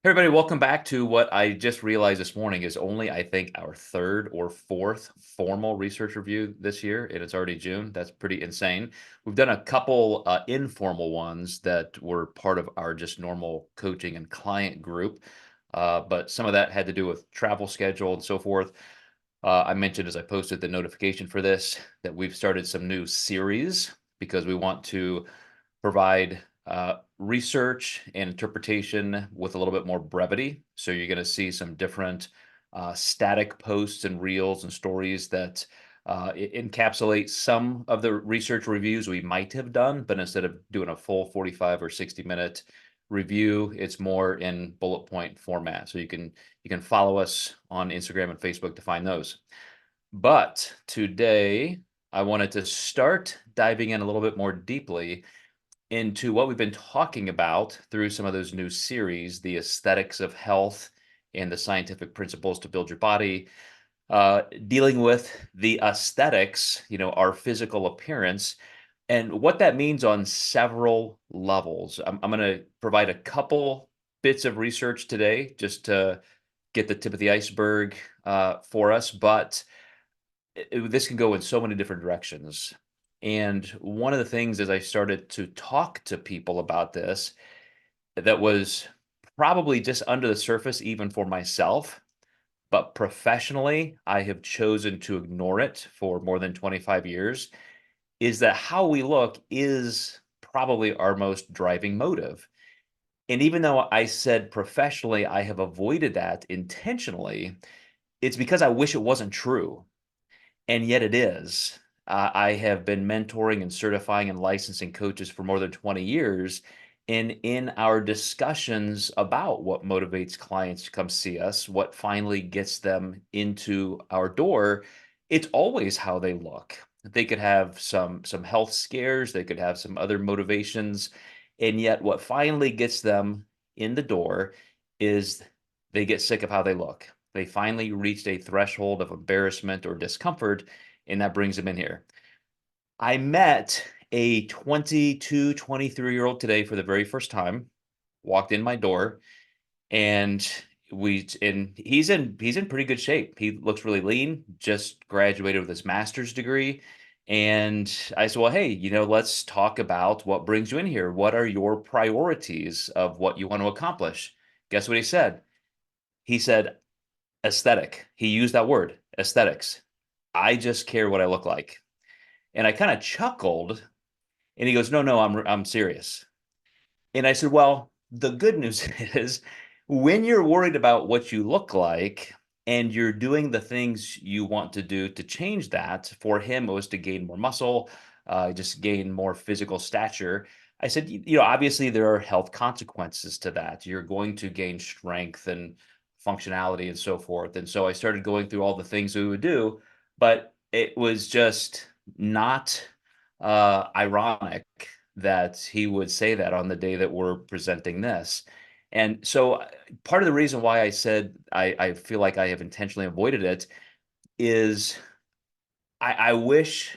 Hey everybody, welcome back to what I just realized this morning is only, I think, our third or fourth formal research review this year, and it's already June. That's pretty insane. We've done a couple informal ones that were part of our just normal coaching and client group, but some of that had to do with travel schedule and so forth. I mentioned as I posted the notification for this that we've started some new series because we want to provide research and interpretation with a little bit more brevity. So you're going to see some different static posts and reels and stories that encapsulate some of the research reviews we might have done, but instead of doing a full 45 or 60-minute review, it's more in bullet point format. So you can follow us on Instagram and Facebook to find those. But today I wanted to start diving in a little bit more deeply into what we've been talking about through some of those new series, the aesthetics of health and the scientific principles to build your body, dealing with the aesthetics, our physical appearance, and what that means on several levels. I'm going to provide a couple bits of research today just to get the tip of the iceberg for us, but this can go in so many different directions. And one of the things as I started to talk to people about this, that was probably just under the surface, even for myself, but professionally, I have chosen to ignore it for more than 25 years, is that how we look is probably our most driving motive. And even though I said professionally, I have avoided that intentionally, it's because I wish it wasn't true. And yet it is. I have been mentoring and certifying and licensing coaches for more than 20 years. And in our discussions about what motivates clients to come see us, what finally gets them into our door, it's always how they look. They could have some health scares, they could have some other motivations, and yet what finally gets them in the door is they get sick of how they look. They finally reached a threshold of embarrassment or discomfort, and that brings them in here. I met a 22, 23-year-old today for the very first time, walked in my door, and he's in pretty good shape. He looks really lean, just graduated with his master's degree. And I said, well, hey, let's talk about what brings you in here. What are your priorities of what you want to accomplish? Guess what he said? He said, aesthetic. He used that word, aesthetics. I just care what I look like. And I kind of chuckled and he goes, "No, no, I'm serious." And I said, "Well, the good news is when you're worried about what you look like and you're doing the things you want to do to change that, for him it was to gain more muscle, just gain more physical stature." I said, obviously there are health consequences to that. You're going to gain strength and functionality and so forth. And so I started going through all the things we would do, but it was just not ironic that he would say that on the day that we're presenting this. And so part of the reason why I said I feel like I have intentionally avoided it is I wish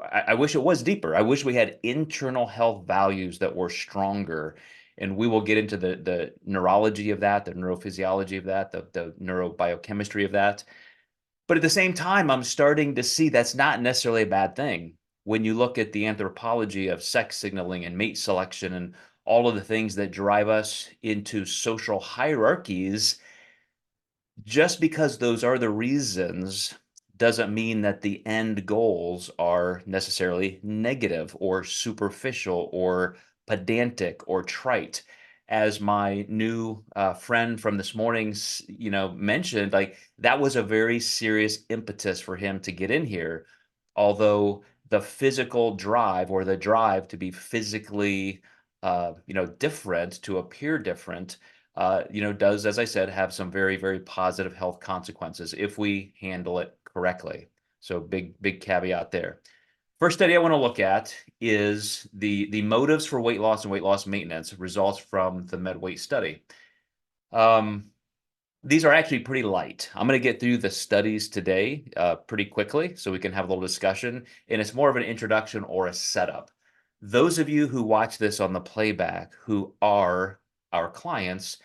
I wish it was deeper. I wish we had internal health values that were stronger. And we will get into the neurology of that, the neurophysiology of that, the neurobiochemistry of that. But at the same time, I'm starting to see that's not necessarily a bad thing. When you look at the anthropology of sex signaling and mate selection and all of the things that drive us into social hierarchies, just because those are the reasons doesn't mean that the end goals are necessarily negative or superficial or pedantic or trite. As my new friend from this morning's, mentioned, like that was a very serious impetus for him to get in here. Although the physical drive or the drive to be physically, different, to appear different, does, as I said, have some very, very positive health consequences if we handle it correctly. So big, big caveat there. First study I want to look at is the motives for weight loss and weight loss maintenance results from the MedWeight study. These are actually pretty light. I'm going to get through the studies today pretty quickly so we can have a little discussion, and it's more of an introduction or a setup. Those of you who watch this on the playback who are our clients,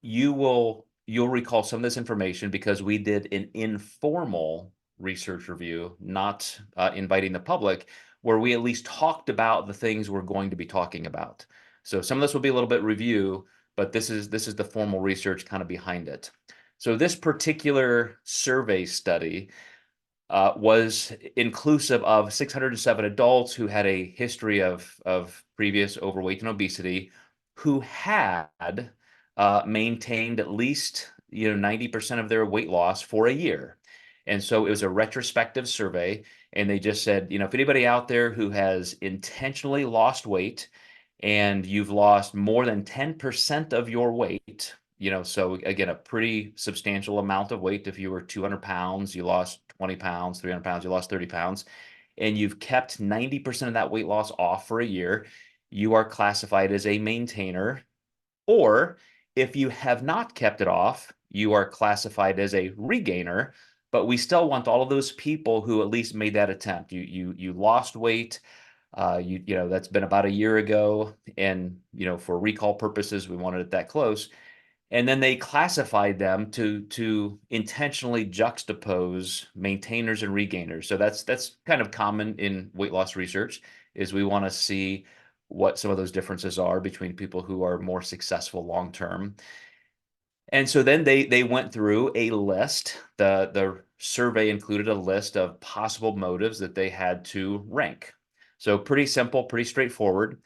you'll recall some of this information because we did an informal research review, not inviting the public, where we at least talked about the things we're going to be talking about. So some of this will be a little bit review, but this is the formal research kind of behind it. So this particular survey study was inclusive of 607 adults who had a history of previous overweight and obesity, who had maintained at least 90% of their weight loss for a year. And so it was a retrospective survey, and they just said, if anybody out there who has intentionally lost weight and you've lost more than 10% of your weight, so again, a pretty substantial amount of weight. If you were 200 pounds, you lost 20 pounds, 300 pounds, you lost 30 pounds, and you've kept 90% of that weight loss off for a year, you are classified as a maintainer. Or if you have not kept it off, you are classified as a regainer. But we still want all of those people who at least made that attempt. You lost weight. That's been about a year ago, and for recall purposes, we wanted it that close. And then they classified them to intentionally juxtapose maintainers and regainers. So that's kind of common in weight loss research, is we want to see what some of those differences are between people who are more successful long term. And so then they went through a list. The survey included a list of possible motives that they had to rank. So pretty simple, pretty straightforward.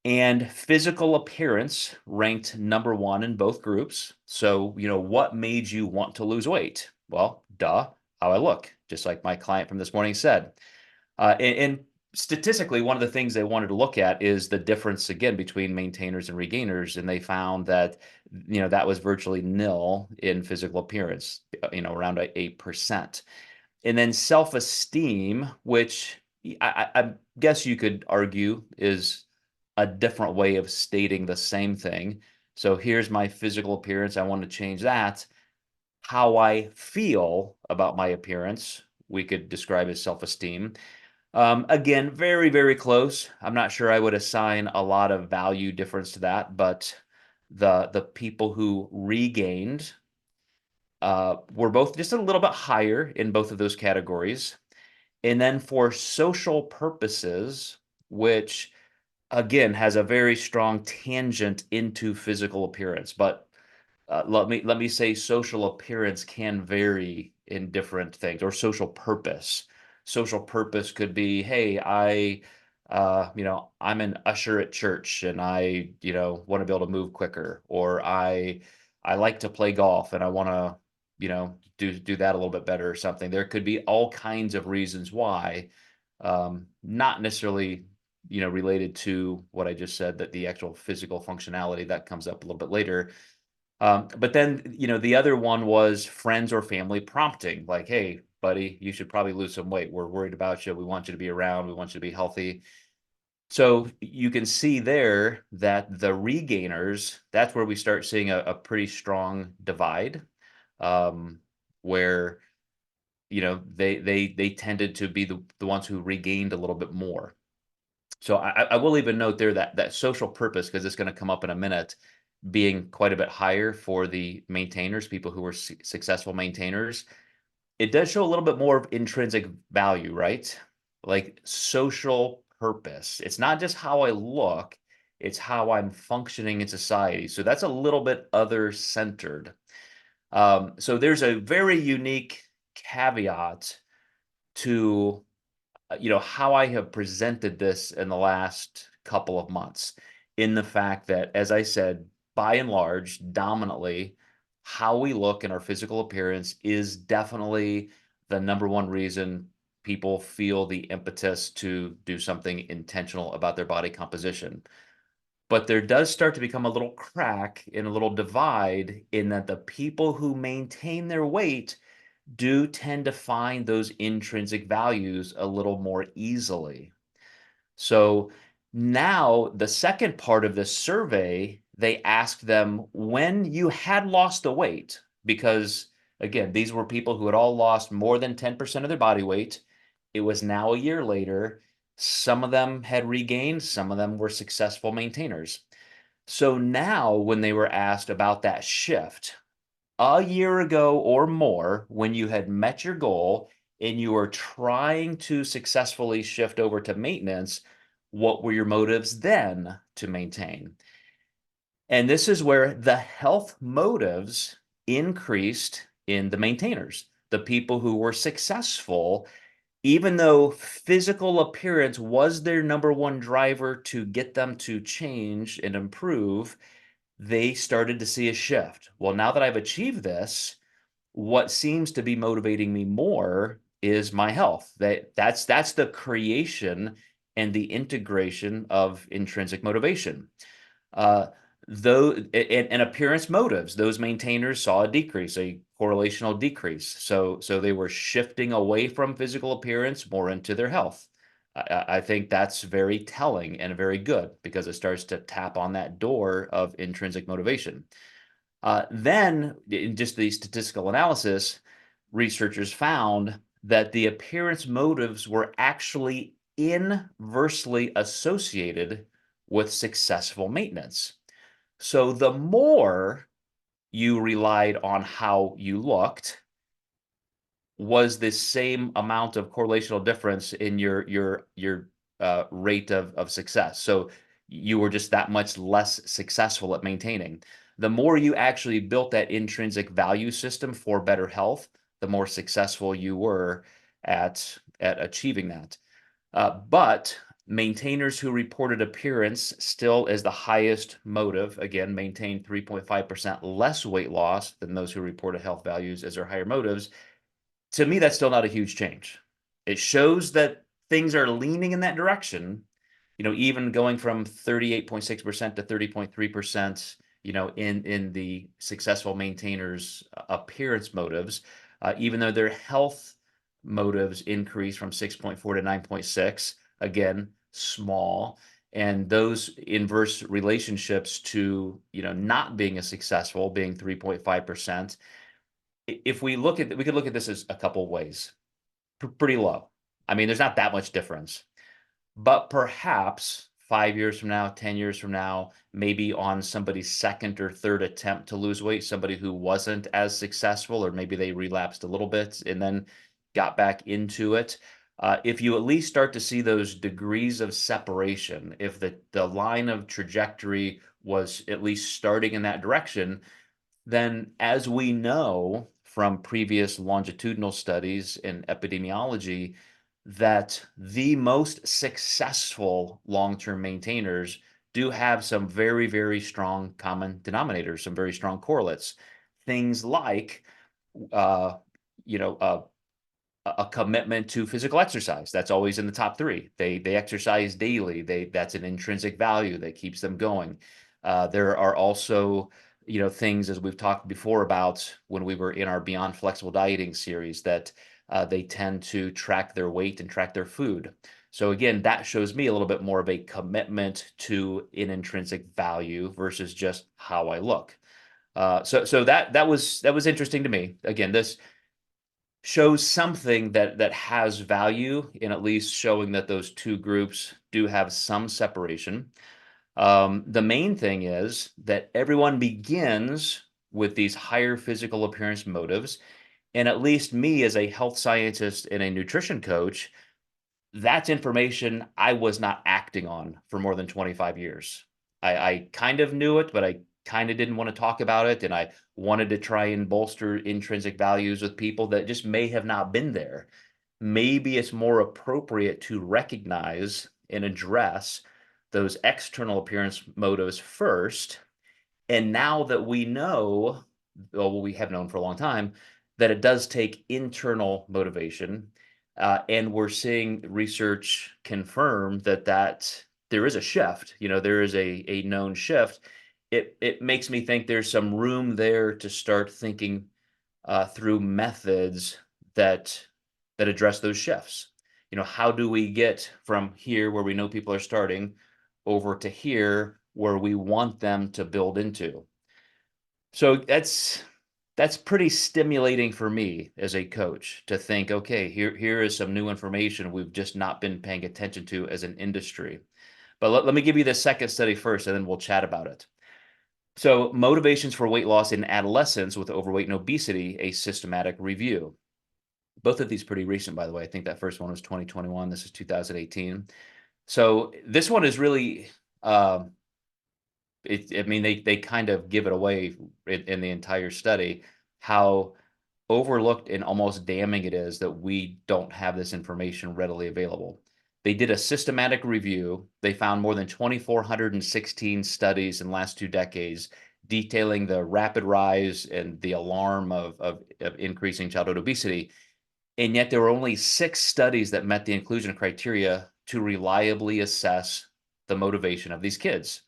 And physical appearance ranked number one in both groups. So, what made you want to lose weight? Well, duh, how I look, just like my client from this morning said. And statistically, one of the things they wanted to look at is the difference, again, between maintainers and regainers. And they found that, that was virtually nil in physical appearance, around 8%. And then self-esteem, which I guess you could argue is a different way of stating the same thing. So here's my physical appearance. I want to change that. How I feel about my appearance, we could describe as self-esteem. Again, very, very close. I'm not sure I would assign a lot of value difference to that, but the people who regained were both just a little bit higher in both of those categories. And then for social purposes, which again has a very strong tangent into physical appearance, but let me say social appearance can vary in different things, or social purpose. Social purpose could be, hey, I'm an usher at church, and I want to be able to move quicker, or I like to play golf and I want to do that a little bit better or something. There could be all kinds of reasons why, not necessarily related to what I just said, that the actual physical functionality that comes up a little bit later. But then, the other one was friends or family prompting, like, hey, buddy, you should probably lose some weight. We're worried about you. We want you to be around. We want you to be healthy. So you can see there that the regainers, that's where we start seeing a pretty strong divide, where, they tended to be the ones who regained a little bit more. So I will even note there that social purpose, because it's going to come up in a minute, being quite a bit higher for the maintainers, people who were successful maintainers. It does show a little bit more of intrinsic value, right? Like social purpose. It's not just how I look, it's how I'm functioning in society. So that's a little bit other centered. So there's a very unique caveat to how I have presented this in the last couple of months, in the fact that, as I said, by and large, dominantly, how we look in our physical appearance is definitely the number one reason people feel the impetus to do something intentional about their body composition. But there does start to become a little crack and a little divide, in that the people who maintain their weight do tend to find those intrinsic values a little more easily. So now the second part of this survey, they asked them when you had lost the weight, because again, these were people who had all lost more than 10% of their body weight. It was now a year later. Some of them had regained, some of them were successful maintainers. So now when they were asked about that shift, a year ago or more, when you had met your goal and you were trying to successfully shift over to maintenance, what were your motives then to maintain? And this is where the health motives increased in the maintainers, the people who were successful, even though physical appearance was their number one driver to get them to change and improve. They started to see a shift. Well, now that I've achieved this, what seems to be motivating me more is my health. That's the creation and the integration of intrinsic motivation. Uh, though and appearance motives, those maintainers saw a decrease, a correlational decrease. So they were shifting away from physical appearance more into their health. I think that's very telling and very good because it starts to tap on that door of intrinsic motivation. Then, in just the statistical analysis, researchers found that the appearance motives were actually inversely associated with successful maintenance. So the more you relied on how you looked, was the same amount of correlational difference in your rate of success. So you were just that much less successful at maintaining. The more you actually built that intrinsic value system for better health, the more successful you were at achieving that. But maintainers who reported appearance still as the highest motive, again, maintained 3.5% less weight loss than those who reported health values as their higher motives. To me, that's still not a huge change. It shows that things are leaning in that direction, even going from 38.6% to 30.3%, in the successful maintainers' appearance motives, even though their health motives increase from 6.4 to 9.6, again, small. And those inverse relationships to, not being as successful, being 3.5%. If we could look at this as a couple ways. Pretty low. I mean, there's not that much difference. But perhaps 5 years from now, 10 years from now, maybe on somebody's second or third attempt to lose weight, somebody who wasn't as successful, or maybe they relapsed a little bit and then got back into it. If you at least start to see those degrees of separation, if the line of trajectory was at least starting in that direction, then as we know from previous longitudinal studies in epidemiology, that the most successful long-term maintainers do have some very, very strong common denominators, some very strong correlates. Things like, uh, you know, uh, a commitment to physical exercise. That's always in the top three. They exercise daily. That's an intrinsic value that keeps them going. There are also, things as we've talked before about when we were in our Beyond Flexible Dieting series that they tend to track their weight and track their food. So again, that shows me a little bit more of a commitment to an intrinsic value versus just how I look. So that was interesting to me. Again, this shows something that has value in at least showing that those two groups do have some separation. The main thing is that everyone begins with these higher physical appearance motives. And at least me as a health scientist and a nutrition coach, that's information I was not acting on for more than 25 years. I kind of knew it, but I kind of didn't want to talk about it. And I wanted to try and bolster intrinsic values with people that just may have not been there. Maybe it's more appropriate to recognize and address those external appearance motives first. And now that we know, well, we have known for a long time, that it does take internal motivation, and we're seeing research confirm that there is a shift. There is a known shift. It makes me think there's some room there to start thinking through methods that address those shifts. How do we get from here where we know people are starting over to here where we want them to build into? So that's pretty stimulating for me as a coach to think, okay, here is some new information we've just not been paying attention to as an industry. But let me give you the second study first, and then we'll chat about it. So, motivations for weight loss in adolescents with overweight and obesity, a systematic review. Both of these pretty recent, by the way. I think that first one was 2021. This is 2018. So this one is really, um, I mean, they kind of give it away in the entire study how overlooked and almost damning it is that we don't have this information readily available. They did a systematic review. They found more than 2,416 studies in the last 2 decades detailing the rapid rise and the alarm of increasing childhood obesity. And yet there were only 6 studies that met the inclusion criteria to reliably assess the motivation of these kids.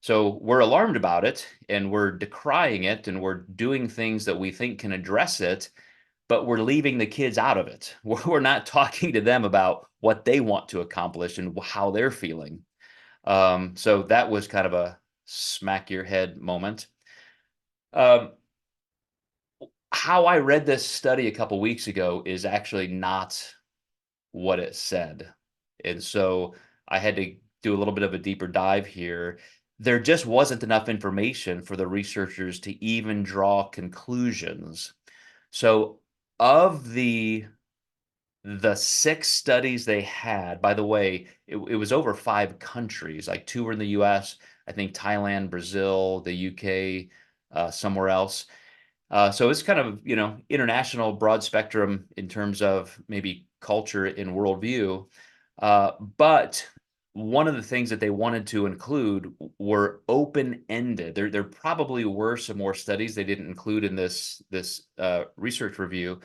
So we're alarmed about it and we're decrying it and we're doing things that we think can address it, but we're leaving the kids out of it. We're not talking to them about what they want to accomplish and how they're feeling. So that was kind of a smack your head moment. Um, how I read this study a couple weeks ago is actually not what it said. And so I had to do a little bit of a deeper dive here. There just wasn't enough information for the researchers to even draw conclusions. So of the 6 studies they had, by the way, it was over 5 countries, like 2 were in the US, I think Thailand, Brazil, the UK, somewhere else. So it's kind of, international broad spectrum in terms of maybe culture and worldview. But one of the things that they wanted to include were open-ended. There probably were some more studies they didn't include in this research review,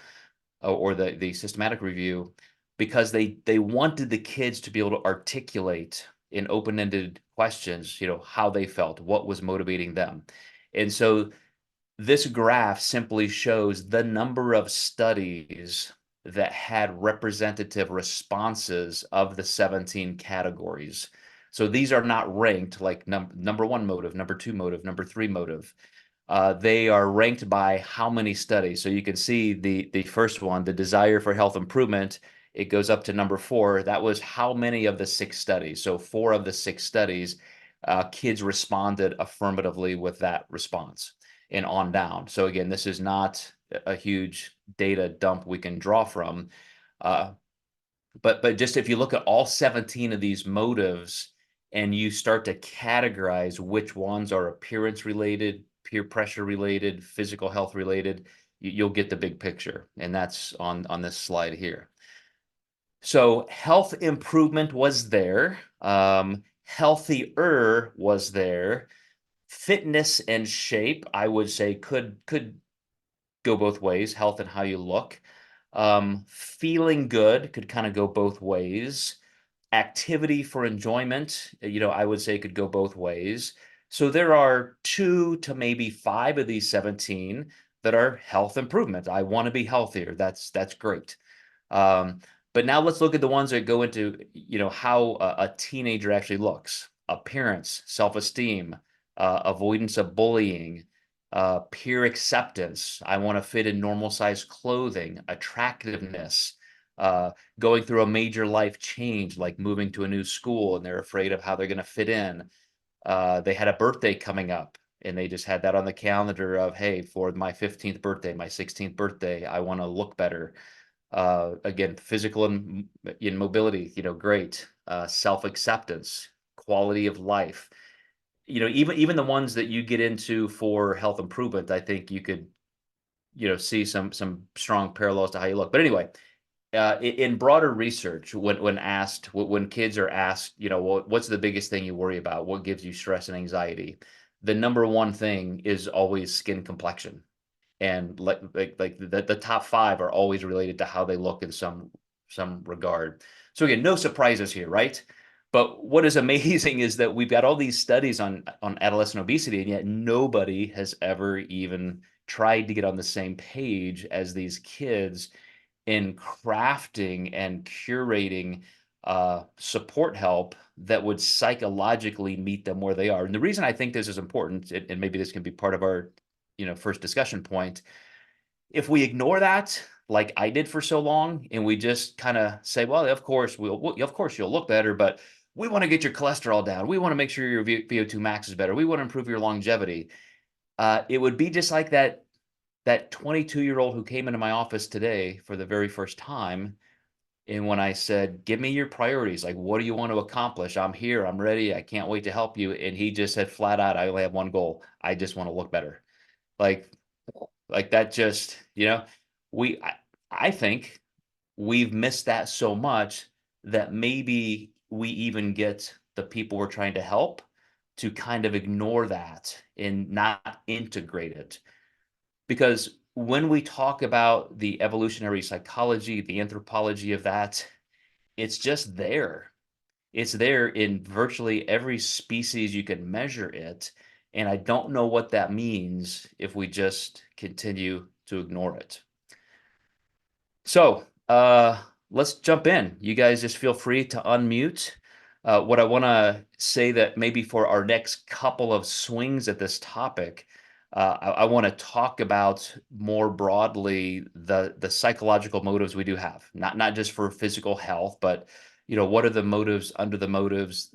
or the systematic review, because they wanted the kids to be able to articulate in open-ended questions, how they felt, what was motivating them. And so this graph simply shows the number of studies that had representative responses of the 17 categories. So these are not ranked like number one motive, number two motive, number three motive. They are ranked by how many studies. So you can see the first one, the desire for health improvement, it goes up to number 4. That was how many of the 6 studies. So 4 of the 6 studies, kids responded affirmatively with that response and on down. So again, this is not a huge data dump we can draw from. Uh, but just if you look at all 17 of these motives and you start to categorize which ones are appearance related, peer pressure related, physical health related, you'll get the big picture. And that's on this slide here. So health improvement was there. Healthier was there. Fitness and shape, I would say, could go both ways, health and how you look. Feeling good could kind of go both ways. Activity for enjoyment, I would say could go both ways. So there are 2 to maybe 5 of these 17 that are health improvement. I want to be healthier. That's great. Um, but now let's look at the ones that go into, how a teenager actually looks. Appearance, self-esteem, avoidance of bullying, peer acceptance. I want to fit in normal size clothing, attractiveness, going through a major life change, like moving to a new school and they're afraid of how they're going to fit in. They had a birthday coming up and they just had that on the calendar of, hey, for my 15th birthday, my 16th birthday, I want to look better. Again, physical and in mobility, great. Self-acceptance, quality of life. Even the ones that you get into for health improvement, I think you could, see some strong parallels to how you look. But anyway, in broader research, when kids are asked, what's the biggest thing you worry about? What gives you stress and anxiety? The number one thing is always skin complexion. And like the top 5 are always related to how they look in some regard. So again, no surprises here, right? But what is amazing is that we've got all these studies on adolescent obesity, and yet nobody has ever even tried to get on the same page as these kids in crafting and curating support help that would psychologically meet them where they are. And the reason I think this is important, and maybe this can be part of our first discussion point, if we ignore that, like I did for so long, and we just kind of say, well, of course of course you'll look better, but we want to get your cholesterol down. We want to make sure your VO2 max is better. We want to improve your longevity. It would be just like that 22-year-old who came into my office today for the very first time. And when I said, give me your priorities, like, what do you want to accomplish? I'm here. I'm ready. I can't wait to help you. And he just said flat out, I only have one goal. I just want to look better. Like, like that just, we, I think we've missed that so much that maybe we even get the people we're trying to help to kind of ignore that and not integrate it. Because when we talk about the evolutionary psychology, the anthropology of that, it's just there. It's there in virtually every species you can measure it. And I don't know what that means if we just continue to ignore it. So let's jump in. You guys just feel free to unmute. What I want to say that maybe for our next couple of swings at this topic, I want to talk about more broadly the psychological motives we do have, not just for physical health, but what are the motives under the motives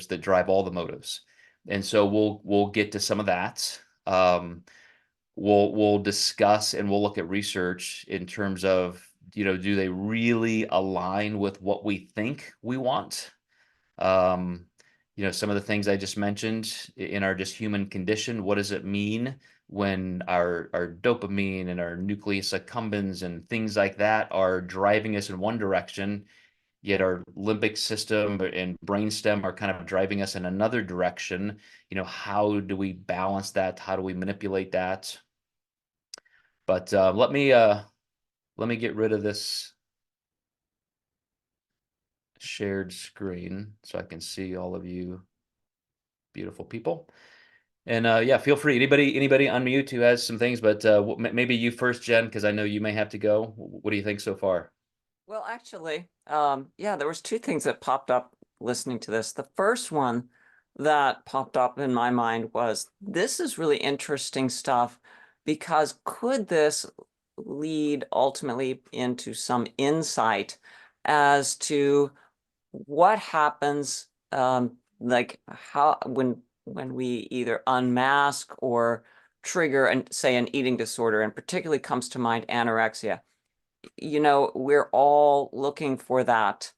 that drive all the motives. And so we'll get to some of that. We'll discuss and we'll look at research in terms of, do they really align with what we think we want? Um, some of the things I just mentioned in our just human condition, what does it mean when our dopamine and our nucleus accumbens and things like that are driving us in one direction, yet our limbic system and brainstem are kind of driving us in another direction? How do we balance that? How do we manipulate that? But let me get rid of this shared screen so I can see all of you beautiful people. And yeah, feel free. Anybody unmute who has some things, but maybe you first, Jen, because I know you may have to go. What do you think so far? Well, actually, yeah, there was two things that popped up listening to this. The first one that popped up in my mind was, this is really interesting stuff, because could this lead ultimately into some insight as to what happens, like how when we either unmask or trigger and say an eating disorder, and particularly comes to mind anorexia. We're all looking for that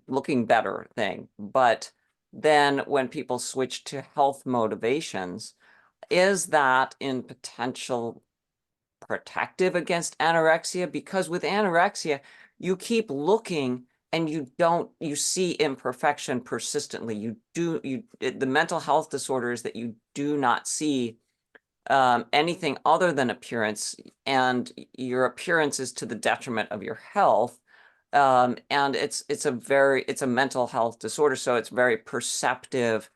looking better thing. But then when people switch to health motivations, is that in potential protective against anorexia? Because with anorexia, you keep looking and you see imperfection persistently. The mental health disorder is that you do not see anything other than appearance, and your appearance is to the detriment of your health. And it's a mental health disorder, so it's very perceptive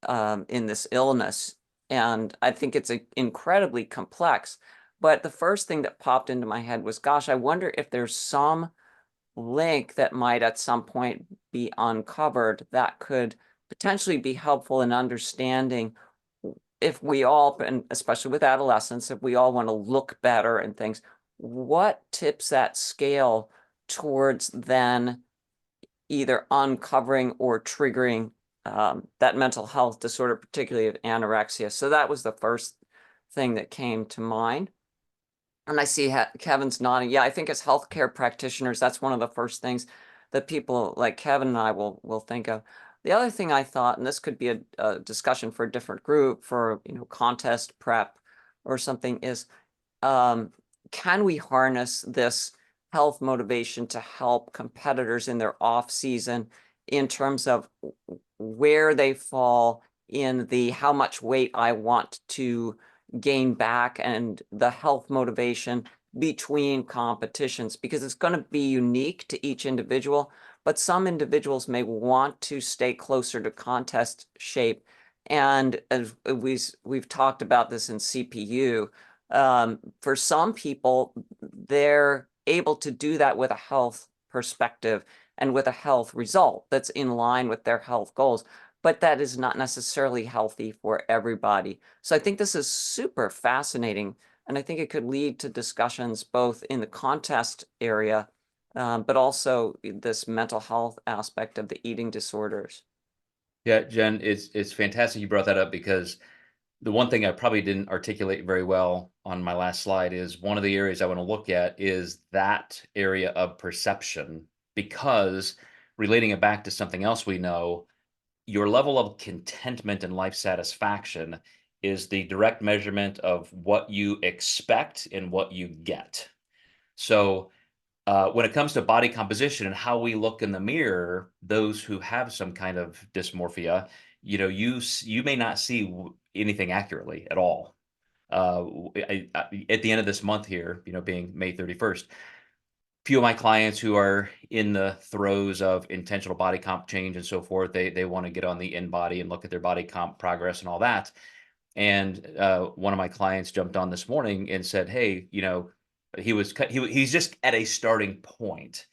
in this illness. And I think it's incredibly complex. But the first thing that popped into my head was, gosh, I wonder if there's some link that might at some point be uncovered that could potentially be helpful in understanding, if we all, and especially with adolescents, if we all want to look better and things, what tips that scale towards then either uncovering or triggering that mental health disorder, particularly of anorexia. So that was the first thing that came to mind. And I see Kevin's nodding. Yeah, I think as healthcare practitioners, that's one of the first things that people like Kevin and I will think of. The other thing I thought, and this could be a discussion for a different group, for contest prep or something, is can we harness this health motivation to help competitors in their off season in terms of where they fall in the how much weight I want to gain back, and the health motivation between competitions, because it's going to be unique to each individual. But some individuals may want to stay closer to contest shape. And as we've talked about this in CPU, for some people, they're able to do that with a health perspective and with a health result that's in line with their health goals. But that is not necessarily healthy for everybody. So I think this is super fascinating. And I think it could lead to discussions both in the contest area but also this mental health aspect of the eating disorders. Yeah, Jen, it's fantastic you brought that up because the one thing I probably didn't articulate very well on my last slide is one of the areas I want to look at is that area of perception, because relating it back to something else we know, your level of contentment and life satisfaction is the direct measurement of what you expect and what you get. So when it comes to body composition and how we look in the mirror, those who have some kind of dysmorphia, you may not see anything accurately at all. At the end of this month here, being May 31st, few of my clients who are in the throes of intentional body comp change and so forth, they want to get on the in body and look at their body comp progress and all that. And one of my clients jumped on this morning and said, "Hey, he's just at a starting point,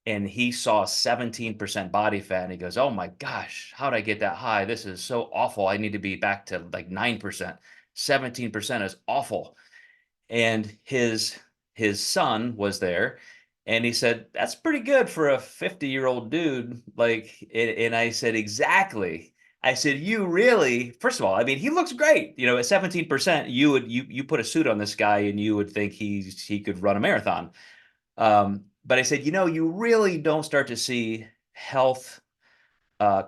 and he saw 17% body fat, and he goes, 'Oh my gosh, how did I get that high? This is so awful. I need to be back to like 9%. 17% is awful.'" And his son was there, and he said, "That's pretty good for a 50-year-old dude." Like, and I said, "Exactly." I said, "You really, first of all, I mean, he looks great. At 17%, you put a suit on this guy and you would think he could run a marathon." But I said, you really don't start to see health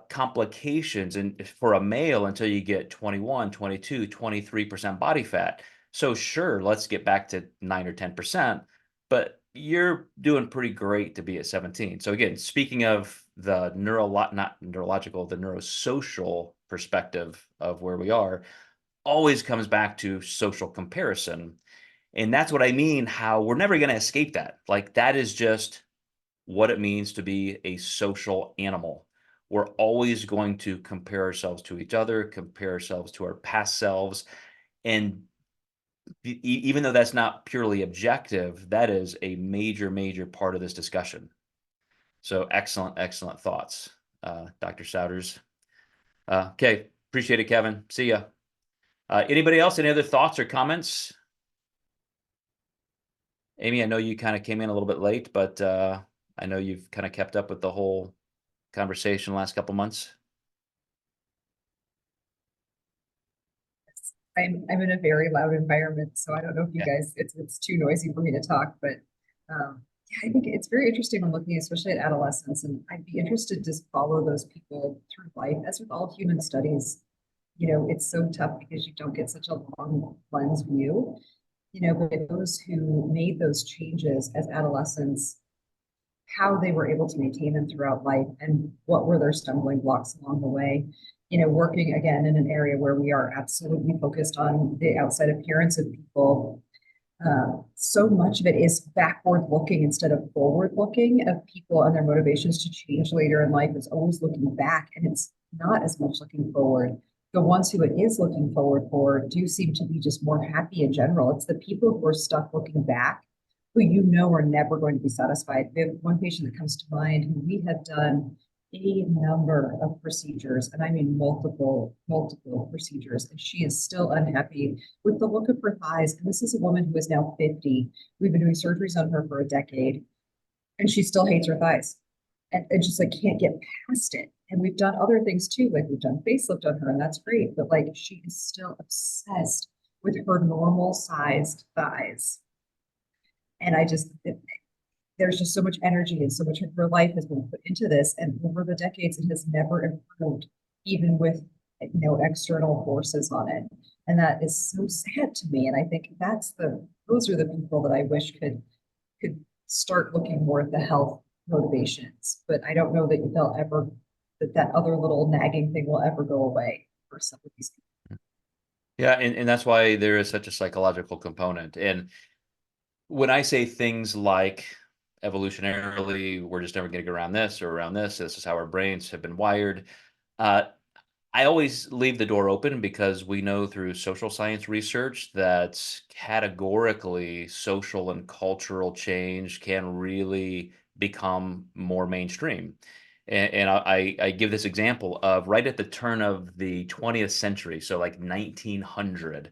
complications for a male until you get 21, 22, 23% body fat. So sure, let's get back to 9 or 10%, but you're doing pretty great to be at 17. So again, speaking of the not neurological, the neurosocial perspective of where we are, always comes back to social comparison. And that's what I mean, how we're never going to escape that. Like, that is just what it means to be a social animal. We're always going to compare ourselves to each other, compare ourselves to our past selves. And even though that's not purely objective, that is a major, major part of this discussion. So excellent, excellent thoughts, Dr. Souders. Okay, appreciate it, Kevin. See ya. Anybody else? Any other thoughts or comments? Amy, I know you kind of came in a little bit late, but I know you've kind of kept up with the whole conversation the last couple months. I'm in a very loud environment, so I don't know if you guys, it's too noisy for me to talk, but yeah, I think it's very interesting when looking, especially at adolescents, and I'd be interested to follow those people through life. As with all human studies, it's so tough because you don't get such a long lens view, but those who made those changes as adolescents, how they were able to maintain them throughout life and what were their stumbling blocks along the way. Working again in an area where we are absolutely focused on the outside appearance of people. So much of it is backward looking instead of forward looking of people and their motivations to change later in life is always looking back, and it's not as much looking forward. The ones who it is looking forward for do seem to be just more happy in general. It's the people who are stuck looking back who are never going to be satisfied. We have one patient that comes to mind who we have done a number of procedures, and I mean multiple procedures, and she is still unhappy with the look of her thighs. And this is a woman who is now 50. We've been doing surgeries on her for a decade, and she still hates her thighs and just like can't get past it. And we've done other things too, like we've done facelift on her, and that's great, but like she is still obsessed with her normal sized thighs. And there's just so much energy and so much of her life has been put into this. And over the decades, it has never improved, even with external forces on it. And that is so sad to me. And I think those are the people that I wish could start looking more at the health motivations. But I don't know that they'll ever, that other little nagging thing will ever go away for some of these people. Yeah, and that's why there is such a psychological component. And when I say things like evolutionarily, we're just never going to get around this or around this, this is how our brains have been wired. I always leave the door open because we know through social science research that categorically social and cultural change can really become more mainstream. And I give this example of right at the turn of the 20th century, so like 1900,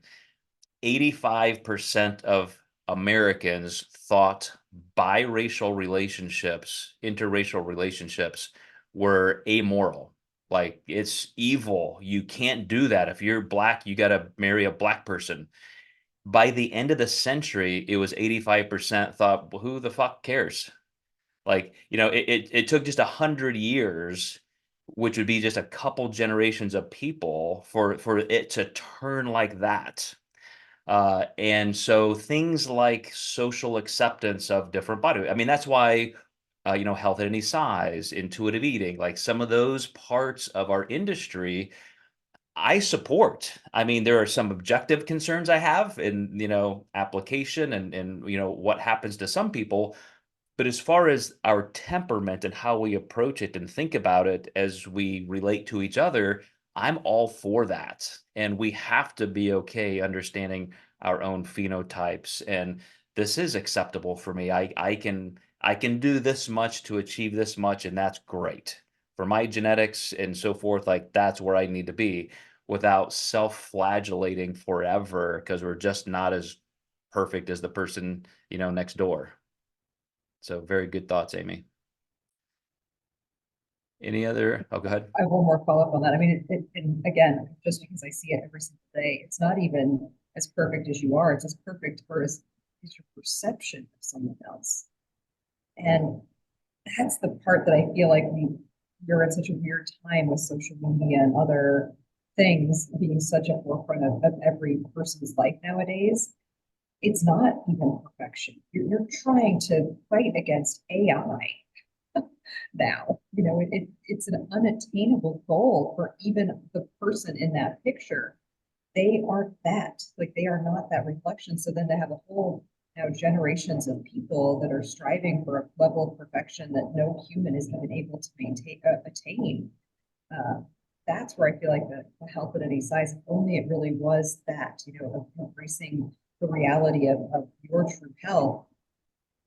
85% of Americans thought biracial relationships, interracial relationships were amoral. Like, it's evil. You can't do that. If you're Black, you got to marry a Black person. By the end of the century, it was 85% thought, well, who the fuck cares? Like, it took just 100 years, which would be just a couple generations of people for it to turn like that. And so things like social acceptance of different body. I mean, that's why, health at any size, intuitive eating, like some of those parts of our industry, I support. I mean, there are some objective concerns I have in, application and what happens to some people. But as far as our temperament and how we approach it and think about it as we relate to each other, I'm all for that. And we have to be okay understanding our own phenotypes. And this is acceptable for me. I can do this much to achieve this much, and that's great. For my genetics and so forth, like that's where I need to be without self-flagellating forever because we're just not as perfect as the person, next door. So very good thoughts, Amy. Any other? Oh, go ahead. I have one more follow-up on that. I mean, and again, just because I see it every single day, it's not even as perfect as you are. It's as perfect for as is your perception of someone else. And that's the part that I feel like we're in such a weird time with social media and other things being such a forefront of every person's life nowadays. It's not even perfection. You're trying to fight against AI now. It's an unattainable goal for even the person in that picture. They aren't that, like they are not that reflection. So then to have a whole generations of people that are striving for a level of perfection that no human is even able to attain. That's where I feel like the health at any size, if only it really was that, of embracing the reality of your true health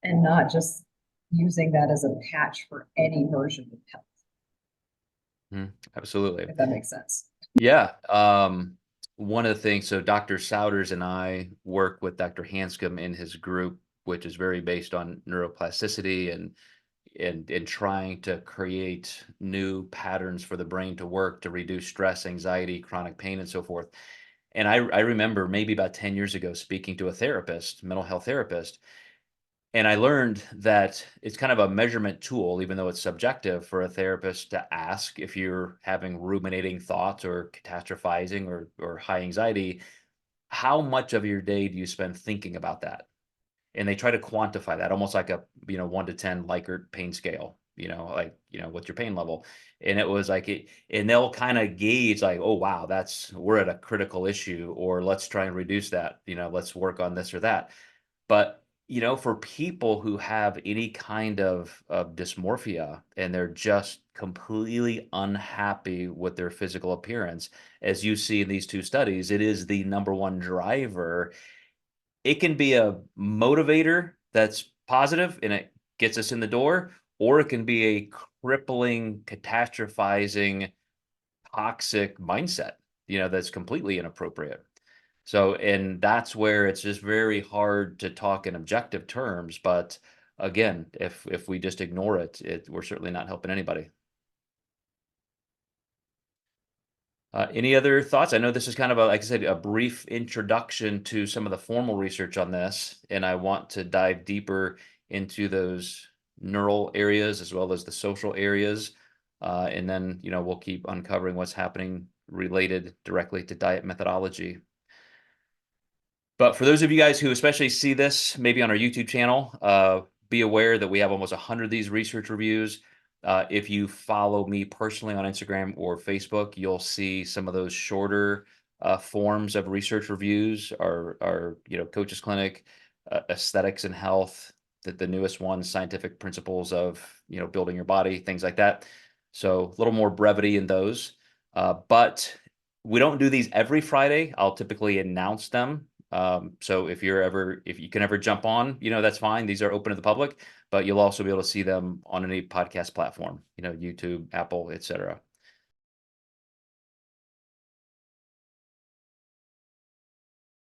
and not just using that as a patch for any version of health. Absolutely. If that makes sense. Yeah. One of the things, so Dr. Souders and I work with Dr. Hanscom in his group, which is very based on neuroplasticity and trying to create new patterns for the brain to work to reduce stress, anxiety, chronic pain, and so forth. And I remember maybe about 10 years ago speaking to a therapist, mental health therapist, and I learned that it's kind of a measurement tool, even though it's subjective, for a therapist to ask if you're having ruminating thoughts or catastrophizing or high anxiety, how much of your day do you spend thinking about that? And they try to quantify that almost like a 1 to 10 Likert pain scale, what's your pain level? And it was like and they'll kind of gauge like, oh wow, we're at a critical issue, or let's try and reduce that, let's work on this or that. But for people who have any kind of dysmorphia and they're just completely unhappy with their physical appearance, as you see in these two studies, it is the number one driver. It can be a motivator that's positive and it gets us in the door, or it can be a crippling, catastrophizing, toxic mindset, that's completely inappropriate. So, and that's where it's just very hard to talk in objective terms. But again, if we just ignore it, we're certainly not helping anybody. Any other thoughts? I know this is kind of like I said, a brief introduction to some of the formal research on this, and I want to dive deeper into those neural areas as well as the social areas. And then, we'll keep uncovering what's happening related directly to diet methodology. But for those of you guys who especially see this maybe on our YouTube channel, be aware that we have almost 100 of these research reviews. If you follow me personally on Instagram or Facebook, you'll see some of those shorter forms of research reviews. Our Coach's Clinic, Aesthetics and Health, the newest one, Scientific Principles of Building Your Body, things like that. So a little more brevity in those. But we don't do these every Friday. I'll typically announce them. So if you can ever jump on, that's fine. These are open to the public, but you'll also be able to see them on any podcast platform, YouTube, Apple, etc.